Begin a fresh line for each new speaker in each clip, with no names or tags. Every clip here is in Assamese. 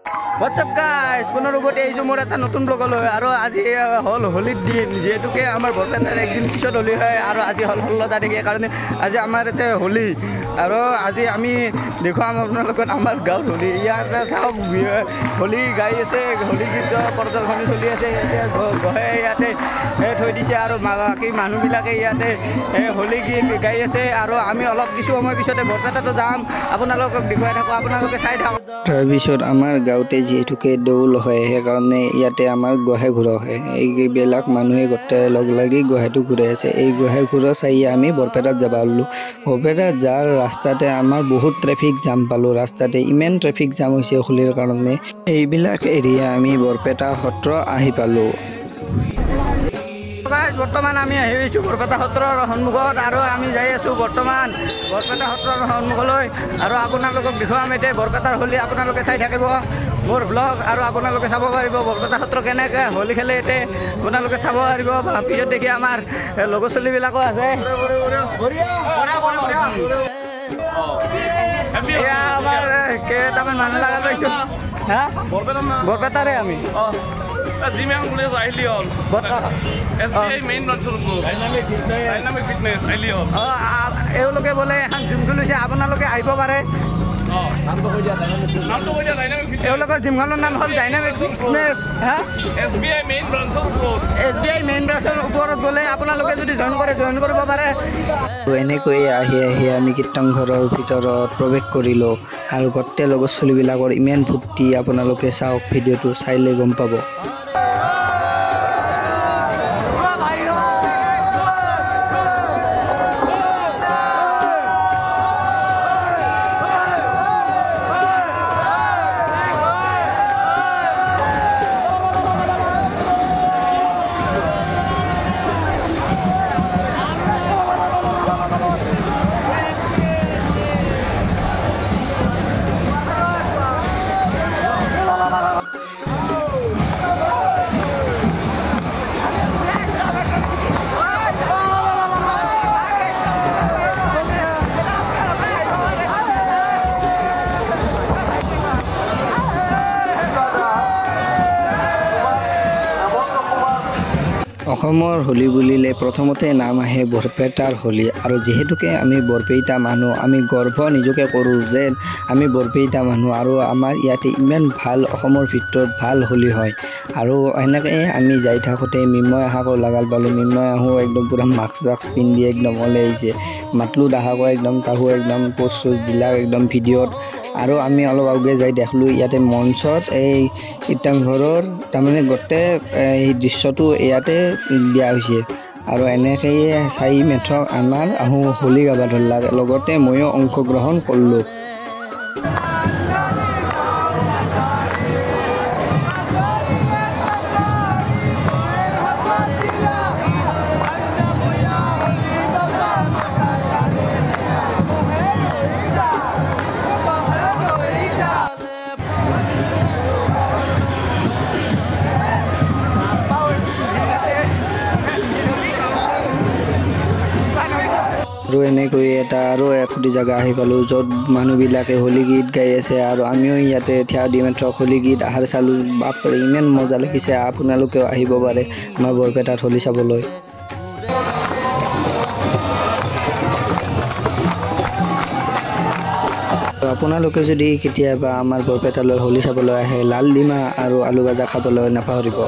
What's up guys? পুনৰগত এই যে মোৰ এটা নতুন ব্লগ লৈ আৰু আজি হল হোলিৰ দিন যেহেতুকে আমাৰ বৰপেটাৰ একদিন পিছত হোলি হয় আৰু আজি হল 16 তাৰিখে কাৰণে আজি আমাৰ এতে হোলি আৰু আজি আমি দেখুৱাম আপোনালোকক আমাৰ গাঁৱৰ হোলি ইয়াতে চাওক হোলি গাই আছে হোলি গীত প্ৰদৰ্শনী চলি আছে গহে ইয়াতে থৈ দিছে আৰু বাকী মানুহবিলাকে ইয়াতে হোলি গীত গাই আছে আৰু আমি অলপ কিছু সময় পিছতে বৰপেটাটো যাম আপোনালোকক দেখুৱাই থাকোঁ আপোনালোকে চাই থাকক তাৰপিছত আমাৰ গাঁৱতে যেহেতুকে দৌল হয় সেইকাৰণে ইয়াতে আমাৰ গহে ঘূৰা হয় এইবিলাক মানুহে গোটেই লগ লাগি গহেটো ঘূৰাই আছে এই গহে ঘূৰা চাই আমি বৰপেটাত যাব পালোঁ বৰপেটাত যাৰ ৰাস্তাতে আমাৰ বহুত ট্ৰেফিক জাম পালোঁ ৰাস্তাতে ইমান ট্ৰেফিক জাম হৈছে হোলিৰ কাৰণে এইবিলাক এৰিয়া আমি বৰপেটা সত্ৰ আহি পালোঁ বৰ্তমান আমি আহি আছোঁ বৰপেটা সত্ৰৰ সন্মুখত আৰু আমি যাই আছোঁ বৰ্তমান বৰপেটা সত্ৰৰ সন্মুখলৈ আৰু আপোনালোকক দেখুৱাম এতিয়া বৰপেটাৰ হোলী আপোনালোকে চাই থাকিব মোৰ ব্লগ আৰু আপোনালোকে চাব পাৰিব বৰপেটা সত্ৰ কেনেকৈ হোলী খেলে এতিয়া আপোনালোকে চাব পাৰিব পিছত দেখি আমাৰ লগৰ ছোৱালীবিলাকো আছে এয়া আমাৰ কেইটামান মানুহ লগা পাইছোঁ হা বৰপেটাৰে আমি
জিমেং পুলিচ আহিলি হ'ল SBI মেইন ব্ৰাঞ্চৰ ডাইনামিক ফিটনেছ আহিলি হ'ল
এওঁলোকে বোলে এখন জিম খুলিছে আপোনালোকে আহিব পাৰে এওঁলোকৰ জিমখনৰ নাম হ'ল ডাইনামিক ফিটনেছ
SBI মেইন ব্ৰাঞ্চৰ
ওপৰত বোলে আপোনালোকে যদি জইন কৰিব পাৰে
এনেকৈয়ে আহি আমি কীৰ্তন ঘৰৰ ভিতৰত প্ৰৱেশ কৰিলোঁ আৰু গোটেই লগৰ ছোৱালীবিলাকৰ ইমান ফূৰ্তি আপোনালোকে চাওক ভিডিঅ'টো চাইলে গম পাব অসমৰ হোলী বুলিলে প্ৰথমতে নাম আহে বৰপেটাৰ হোলী আৰু যিহেতুকে আমি বৰপেটা মানুহ আমি গৰ্ব নিজকে কৰোঁ যে আমি বৰপেটা মানুহ আৰু আমাৰ ইয়াতে ইমান ভাল অসমৰ ভিতৰত ভাল হোলী হয় আৰু এনেকৈ আমি যাই থাকোঁতে মিন্ময় আহাকো লগাল পালোঁ মিন্ময় আহো একদম পূৰা মাস্ক চাস্ক পিন্ধি একদম ওলাই আহিছে মাতলোঁ দাহাকো একদম তাহো একদম পোষ্ট চোষ্ট দিলাক একদম ভিডিঅ'ত আৰু আমি অলপ আগে যাই দেখলোঁ ইয়াতে মঞ্চত এই কীৰ্তন ঘৰৰ তাৰমানে গোটেই এই দৃশ্যটো ইয়াতে দিয়া হৈছে আৰু এনেকৈয়ে চাই মেথক আমাৰ আহোঁ হোলী গাব ধৰিলাক লগতে ময়ো অংশগ্ৰহণ কৰিলোঁ আৰু এনেকৈ এটা আৰু এখুটি জেগা আহি পালোঁ য'ত মানুহবিলাকে হোলী গীত গাই আছে আৰু আমিও ইয়াতে থিয় দি মাত্ৰ হোলী গীত আহাৰ চালোঁ বাপৰে ইমান মজা লাগিছে আপোনালোকেও আহিব পাৰে আমাৰ বৰপেটাত হোলী চাবলৈ আপোনালোকে যদি কেতিয়াবা আমাৰ বৰপেটালৈ হোলী চাবলৈ আহে লাল ডিমা আৰু আলু ভাজা খাবলৈ নাপাহৰিব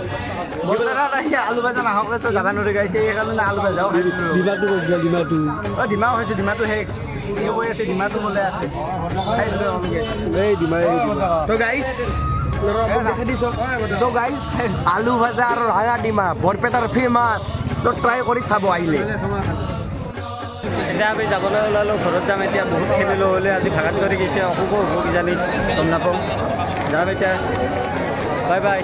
আলু ভাজা নাহকলেতো যাব নোৱাৰি গাইছে সেইকাৰণে আলু ভাজাও ডিমাও হৈছে ডিমাটো শেষ কৈ আছে ডিমাটো বোলে আছে আলু ভাজা আৰু ৰায়া ডিমা বৰপেটাৰ ফেমাছ তো ট্ৰাই কৰি চাব আহিলে এতিয়া আমি যাবলৈ ওলালোঁ ঘৰত যাম এতিয়া বহুত খেলিলোঁ হ'লে আজি ভাগাত কৰি গৈছে অসুখো হ'ব কিজানি গম নাপাওঁ যাম এতিয়া বাই বাই